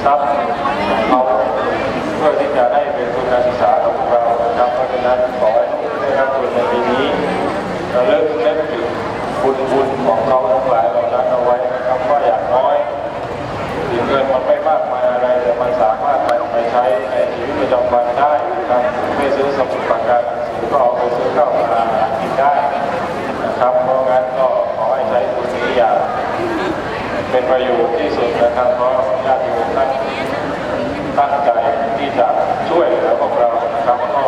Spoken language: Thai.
ทรัพย์เขาเพื่อที่จะได้เป็นทุนการศึกษาของพวกเราครับเพราะฉะนั้นขอให้ได้รับทุนในปีนี้เราเลิกนึกถึงบุญของเขาทั้งหลายเหล่านั้นเอาไว้นะครับว่าอย่างน้อยถึงเงินมันไม่มากมายอะไรแต่มันสามารถไปใช้ในชีวิตประจำวันได้นะครับไม่ซื้อสมุดปากกาก็เอาไปซื้อข้าวปลากินได้นะครับเพราะงั้นก็ขอให้ใช้ทุนนี้อย่างเป็นประโยชน์ที่สุดนะครับเพราะญาติโยมท่านตั้งใจที่จะช่วยเหลือพวกเรานะครับก็